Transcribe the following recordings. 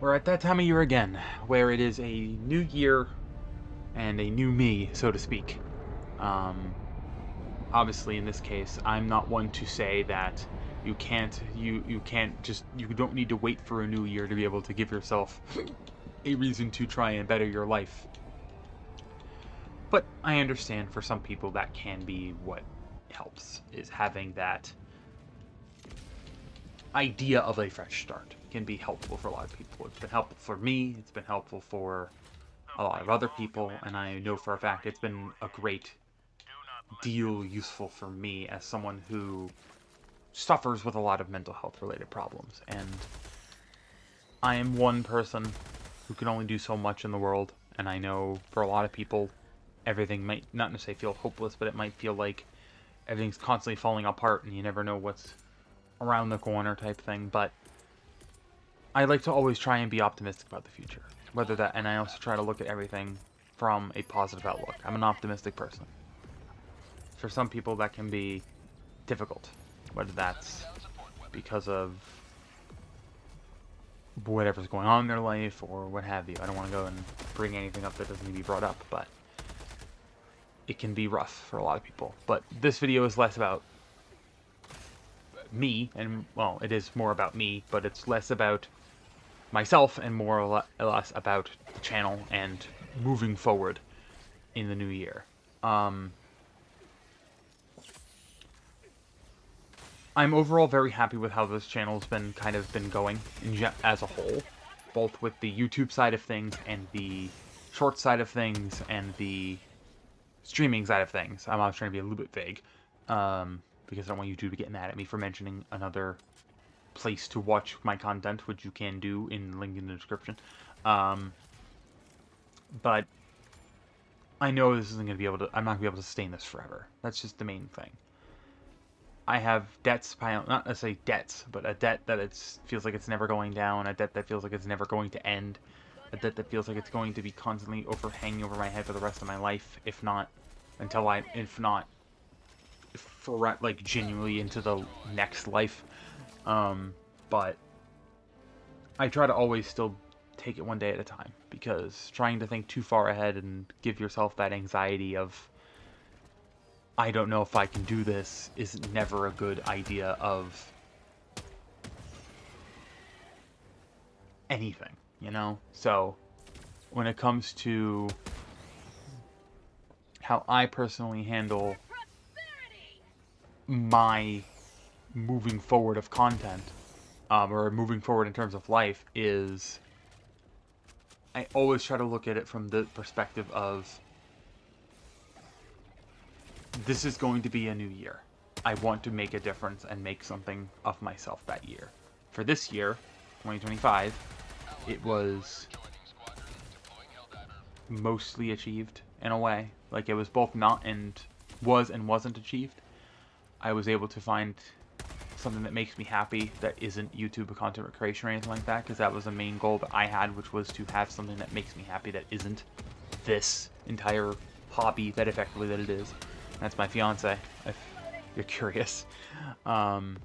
We're at that time of year again, where it is a new year and a new me, so to speak. Um, Obviously, in this case, I'm not one to say that you don't need to wait for a new year to be able to give yourself a reason to try and better your life. But I understand for some people that can be what helps, is having that idea of a fresh start can be helpful for a lot of people. It's been helpful for me, it's been helpful for a lot of other people, and I know for a fact it's been a great deal useful for me as someone who suffers with a lot of mental health related problems. And I am one person who can only do so much in the world, and I know for a lot of people, everything might not necessarily feel hopeless, but it might feel like everything's constantly falling apart and you never know what's around the corner type thing. But I like to always try and be optimistic about the future. And I also try to look at everything from a positive outlook. I'm an optimistic person. For some people, that can be difficult, whether that's because of whatever's going on in their life or what have you. I don't want to go and bring anything up that doesn't need to be brought up, but it can be rough for a lot of people. But this video is less about me, and well, it is more about me, but it's less about myself and more or less about the channel and moving forward in the new year. I'm overall very happy with how this channel's been going as a whole, both with the YouTube side of things and the short side of things and the streaming side of things. I'm always trying to be a little bit vague, because I don't want YouTube to get mad at me for mentioning another place to watch my content, which you can do in link in the description. But I know this isn't going to be able to. I'm not going to be able to sustain this forever. That's just the main thing. I have debts piling, not necessarily debts, but a debt that feels like it's never going down, a debt that feels like it's never going to end, a debt that feels like it's going to be constantly hanging over my head for the rest of my life, if not for like genuinely into the next life. But I try to always still take it one day at a time, because trying to think too far ahead and give yourself that anxiety of I don't know if I can do this is never a good idea of anything, you know? So when it comes to how I personally handle my moving forward of content, or moving forward in terms of life, is I always try to look at it from the perspective of this is going to be a new year. I want to make a difference and make something of myself that year. For this year, 2025, it was mostly achieved in a way. Like, it was both not and wasn't achieved. I was able to find something that makes me happy that isn't YouTube content creation or anything like that, because that was the main goal that I had, which was to have something that makes me happy that isn't this entire hobby that effectively that it is. That's my fiance, if you're curious. And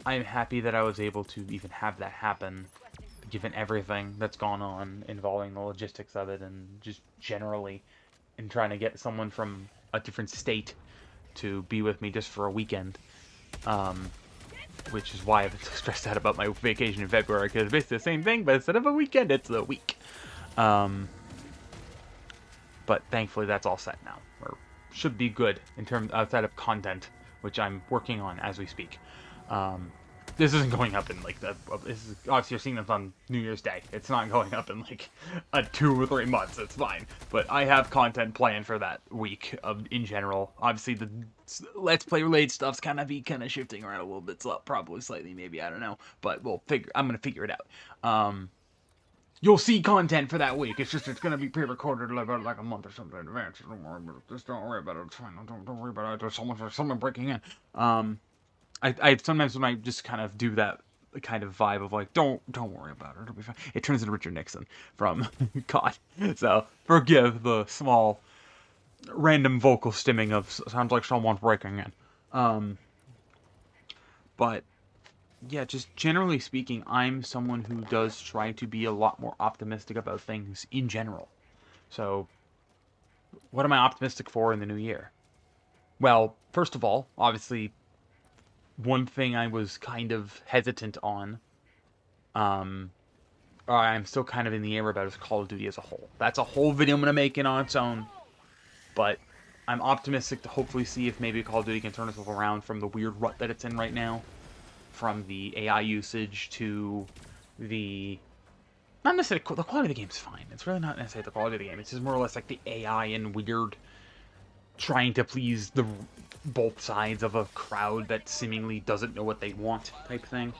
I'm happy that I was able to even have that happen, given everything that's gone on involving the logistics of it and just generally in trying to get someone from a different state to be with me just for a weekend. Which is why I'm so stressed out about my vacation in February, because it's basically the same thing, but instead of a weekend, it's a week. But thankfully that's all set now, or should be good in terms outside of content, which I'm working on as we speak. This isn't going up in like this is obviously you're seeing this on New Year's Day. It's not going up in like 2 or 3 months. It's fine, but I have content planned for that week. In general, obviously the Let's Play related stuff's kind of shifting around a little bit, so probably slightly, maybe, I don't know, but I'm gonna figure it out. You'll see content for that week. It's gonna be pre-recorded like a month or something in advance. Don't worry about it. Just don't worry about it. It's fine. Don't worry about it. There's someone breaking in. I sometimes when I just kind of do that kind of vibe of like, don't worry about it. It'll be fine. It turns into Richard Nixon from God. So forgive the small random vocal stimming of sounds like someone's breaking in. But yeah, just generally speaking, I'm someone who does try to be a lot more optimistic about things in general. So, what am I optimistic for in the new year? Well, first of all, obviously, one thing I was kind of hesitant on, um, or I'm still kind of in the air about, is Call of Duty as a whole. That's a whole video I'm gonna make it on its own, but I'm optimistic to hopefully see if maybe Call of Duty can turn itself around from the weird rut that it's in right now, from the AI usage to the not necessarily the quality of the game's fine. It's really not necessarily the quality of the game. It's just more or less like the AI and weird trying to please the both sides of a crowd that seemingly doesn't know what they want type thing.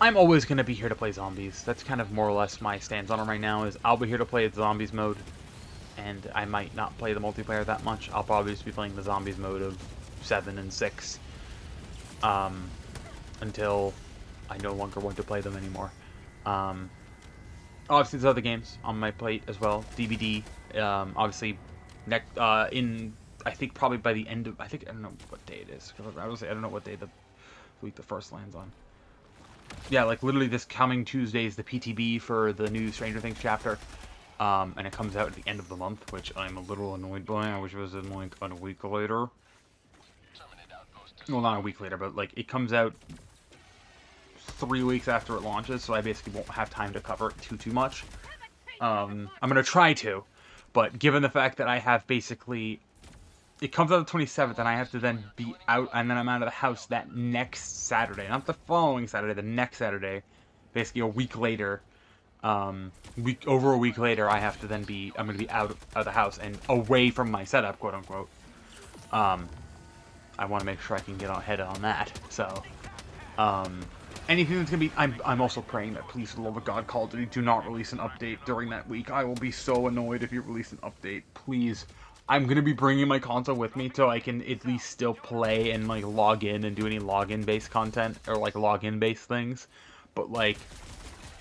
I'm always going to be here to play zombies. That's kind of more or less my stance on it right now, is I'll be here to play the zombies mode, and I might not play the multiplayer that much. I'll probably just be playing the zombies mode of 7 and 6 until I no longer want to play them anymore. Um, Obviously, there's other games on my plate as well. DBD, obviously, next in I think probably by the end of I don't know what day it is. I don't know what day the week the first lands on. Yeah, like literally this coming Tuesday is the PTB for the new Stranger Things chapter, and it comes out at the end of the month, which I'm a little annoyed by. I wish it was in like a week later. Well, not a week later, but like it comes out 3 weeks after it launches, so I basically won't have time to cover it too much. I'm gonna try to, but given the fact that I have basically, it comes out the 27th, and I have to then be out, and then I'm out of the house that next Saturday, not the following Saturday, the next Saturday, basically a week later. Over a week later, I'm gonna be out of the house and away from my setup, quote unquote. I want to make sure I can get ahead on that. So, um, anything that's gonna be, I'm also praying that, please, for the love of God, Call of Duty, do not release an update during that week. I will be so annoyed if you release an update. Please. I'm gonna be bringing my console with me so I can at least still play and like log in and do any login based content or like login based things. But like,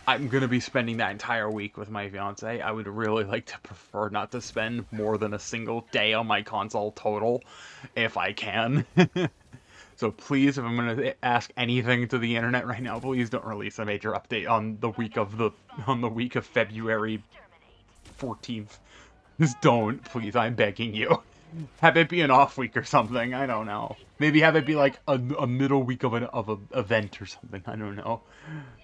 I'm gonna be spending that entire week with my fiance. I would really like to prefer not to spend more than a single day on my console total, if I can. So please, if I'm gonna ask anything to the internet right now, please don't release a major update on the week of February 14th. Just don't, please. I'm begging you. Have it be an off week or something. I don't know. Maybe have it be like a middle week of a event or something. I don't know.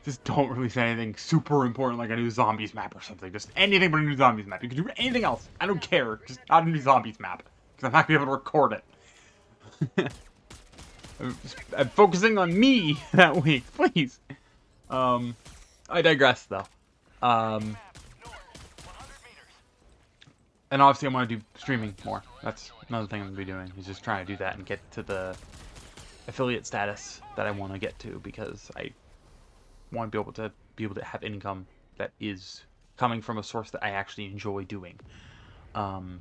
Just don't release anything super important like a new zombies map or something. Just anything but a new zombies map. You can do anything else. I don't care. Just not a new zombies map. Because I'm not going to be able to record it. I'm focusing on me that week. Please. I digress though. And obviously I want to do streaming more. That's another thing I'm going to be doing. Is just trying to do that and get to the affiliate status that I want to get to, because I want to be able to have income that is coming from a source that I actually enjoy doing. On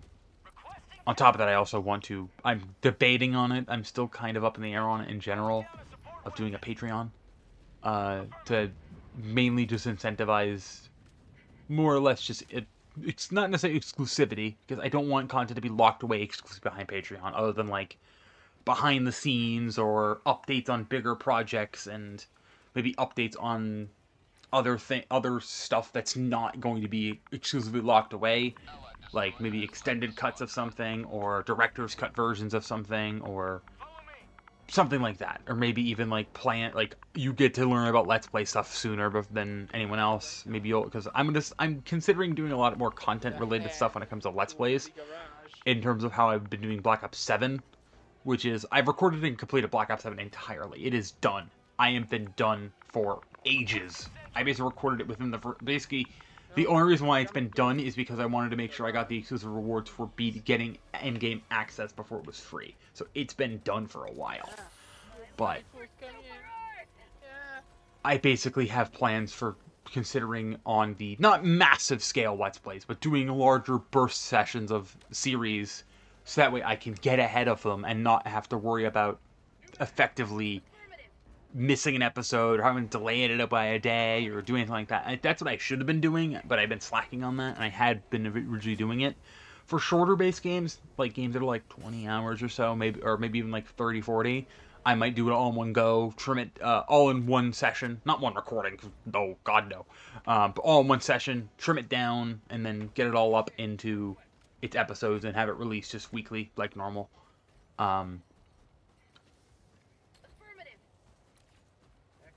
top of that, I also want to. I'm debating on it. I'm still kind of up in the air on it in general, of doing a Patreon, to mainly just incentivize, more or less, just it's not necessarily exclusivity, because I don't want content to be locked away exclusively behind Patreon, other than like behind the scenes or updates on bigger projects and maybe updates on other stuff that's not going to be exclusively locked away, like maybe extended cuts of something or director's cut versions of something or something like that, or maybe even like like you get to learn about Let's Play stuff sooner than anyone else. Maybe you'll, because I'm considering doing a lot more content related stuff when it comes to Let's Plays, in terms of how I've been doing Black Ops 7, which is I've recorded and completed Black Ops 7 entirely. It is done. I have been done for ages. I basically recorded it within basically the only reason why it's been done is because I wanted to make sure I got the exclusive rewards for getting in-game access before it was free. So it's been done for a while. But I basically have plans for considering on the not massive scale Let's Plays, but doing larger burst sessions of series, so that way I can get ahead of them and not have to worry about effectively missing an episode or having to delay it by a day or doing anything like that. That's what I should have been doing, but I've been slacking on that, and I had been originally doing it. For shorter based games, like games that are like 20 hours or so, maybe even like 30, 40, I might do it all in one go, trim it all in one session. Not one recording, oh god no. But all in one session, trim it down, and then get it all up into its episodes and have it released just weekly, like normal.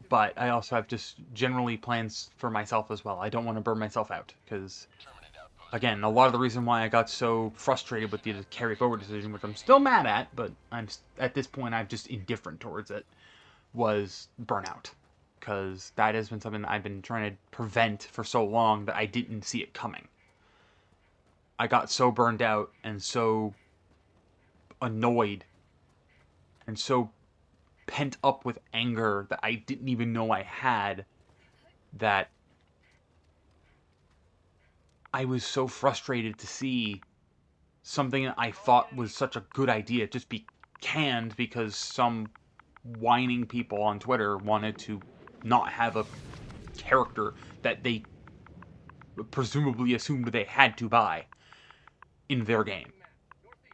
But I also have just generally plans for myself as well. I don't want to burn myself out, because, again, a lot of the reason why I got so frustrated with the carry forward decision, which I'm still mad at, but at this point I'm just indifferent towards it, was burnout. Because that has been something that I've been trying to prevent for so long that I didn't see it coming. I got so burned out and so annoyed and so pent up with anger that I didn't even know I had, that I was so frustrated to see something that I thought was such a good idea just be canned because some whining people on Twitter wanted to not have a character that they presumably assumed they had to buy in their game.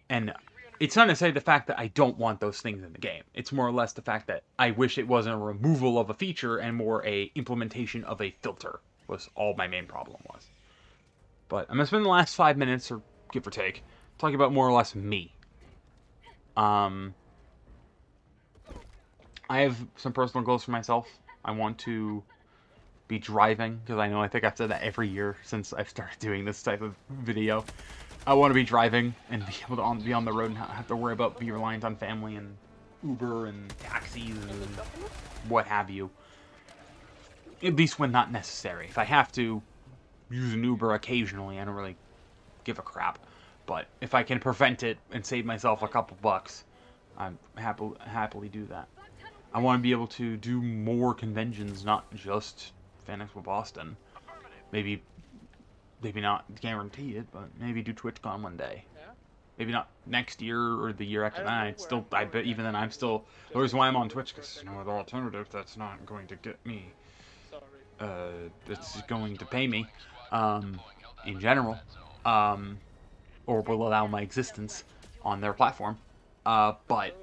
And it's not necessarily the fact that I don't want those things in the game. It's more or less the fact that I wish it wasn't a removal of a feature and more a implementation of a filter, was all my main problem was. But I'm going to spend the last 5 minutes, or give or take, talking about more or less me. I have some personal goals for myself. I want to be driving, because I think I've said that every year since I've started doing this type of video. I want to be driving and be able to be on the road and not have to worry about being reliant on family and Uber and taxis and what have you. At least when not necessary. If I have to use an Uber occasionally, I don't really give a crap. But if I can prevent it and save myself a couple bucks, I'm happily do that. I want to be able to do more conventions, not just Fan Expo Boston. Maybe not guarantee it, but maybe do TwitchCon one day. Maybe not next year or the year after that. I bet even then I'm still. The reason why I'm on Twitch, because there's no other alternative that's not going to get me. It's going to pay me, in general, or will allow my existence on their platform. But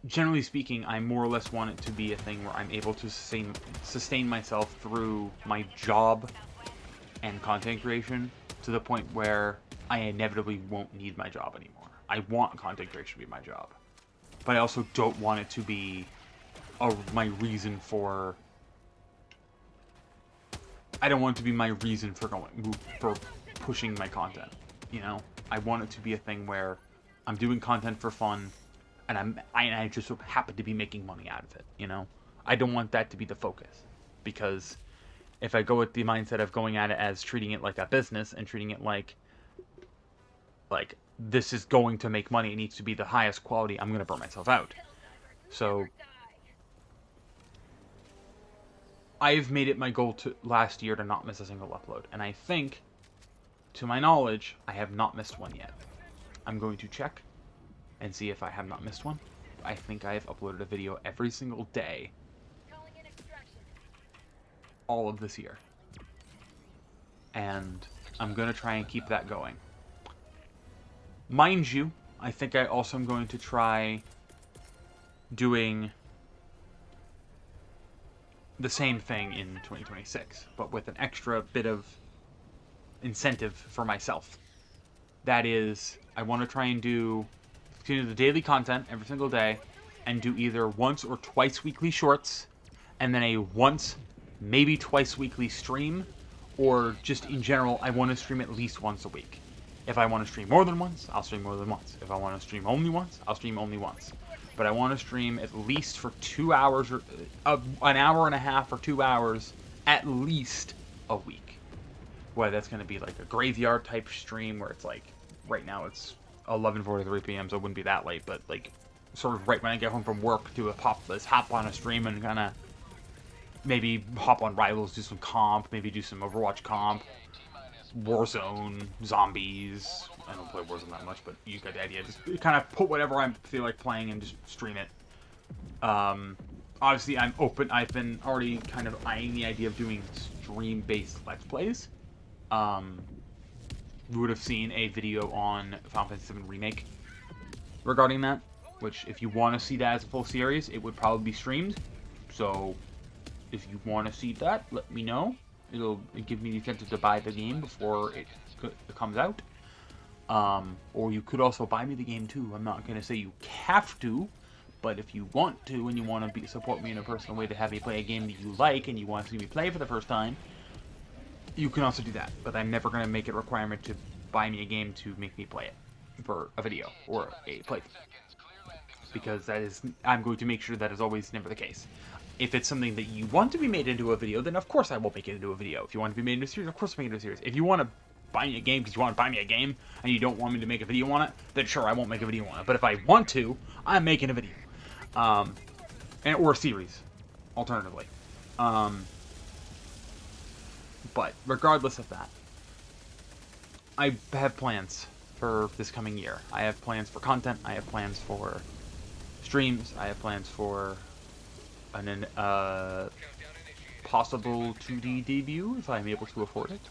generally speaking, I more or less want it to be a thing where I'm able to sustain myself through my job and content creation to the point where I inevitably won't need my job anymore. I want content creation to be my job, but I also don't want it to be my reason for. I don't want it to be my reason for pushing my content. I want it to be a thing where I'm doing content for fun, and I just happen to be making money out of it. I don't want that to be the focus, because if I go with the mindset of going at it as treating it like a business and treating it like this is going to make money, it needs to be the highest quality, I'm going to burn myself out. So I've made it my goal last year to not miss a single upload, and I think, to my knowledge, I have not missed one yet. I'm going to check and see if I have not missed one. I think I have uploaded a video every single day all of this year, and I'm gonna try and keep that going. Mind you, I think I also am going to try doing the same thing in 2026, but with an extra bit of incentive for myself. That is, I want to try and continue the daily content every single day, and do either once or twice weekly shorts, and then a once, maybe twice weekly stream, or just in general, I want to stream at least once a week. If I want to stream more than once, I'll stream more than once. If I want to stream only once, I'll stream only once. But I want to stream at least for 2 hours, or an hour and a half or 2 hours, at least a week. Whether that's going to be like a graveyard type stream where it's like, right now it's 11:43 p.m., so it wouldn't be that late, but like sort of right when I get home from work, hop on a stream and kind of maybe hop on Rivals, do some comp, maybe do some Overwatch comp, Warzone, zombies. I don't play Warzone that much, but you got the idea. Just kind of put whatever I feel like playing and just stream it. Obviously, I'm open. I've been already kind of eyeing the idea of doing stream-based Let's Plays. You would have seen a video on Final Fantasy VII Remake regarding that. which if you want to see that as a full series, it would probably be streamed. So if you want to see that, let me know. It'll give me the incentive to buy the game before it comes out. Or you could also buy me the game too. I'm not going to say you have to, but if you want to and you want to support me in a personal way to have me play a game that you like and you want to see me play for the first time, you can also do that. But I'm never going to make it a requirement to buy me a game to make me play it for a video or a playthrough. Because I'm going to make sure that is always never the case. If it's something that you want to be made into a video, then of course I will make it into a video. If you want to be made into a series, of course I'll make it into a series. If you want to buy me a game because you want to buy me a game and you don't want me to make a video on it, then sure, I won't make a video on it. But if I want to, I'm making a video. Or a series, alternatively. But regardless of that, I have plans for this coming year. I have plans for content. I have plans for streams. I have plans for an possible 2D debut if I'm able to afford it.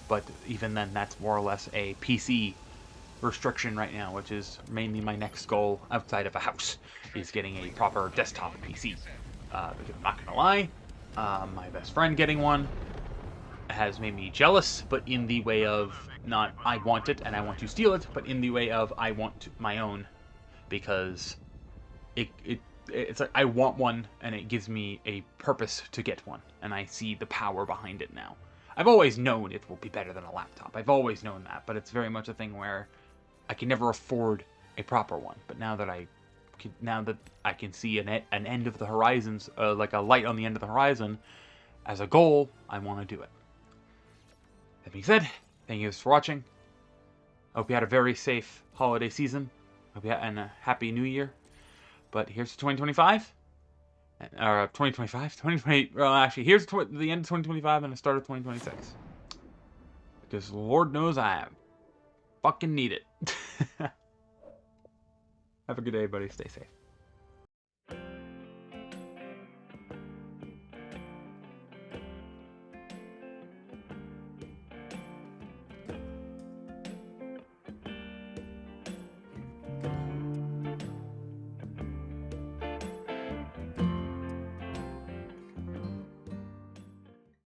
But even then, that's more or less a PC restriction right now, which is mainly my next goal outside of a house, is getting a proper desktop PC. Because I'm not gonna lie, my best friend getting one has made me jealous, but in the way of not I want it and I want to steal it, but in the way of I want my own, because it's like I want one and it gives me a purpose to get one, and I see the power behind it now. I've always known it will be better than a laptop. I've always known that, but it's very much a thing where I can never afford a proper one. But now that I can see an end of the horizons, like a light on the end of the horizon, as a goal, I want to do it. That being said, thank you guys for watching. I hope you had a very safe holiday season. Hope you had a happy new year. But here's to 2025. Or 2025? 2020. Well, actually, here's the end of 2025 and the start of 2026. Because Lord knows I fucking need it. Have a good day, buddy. Stay safe.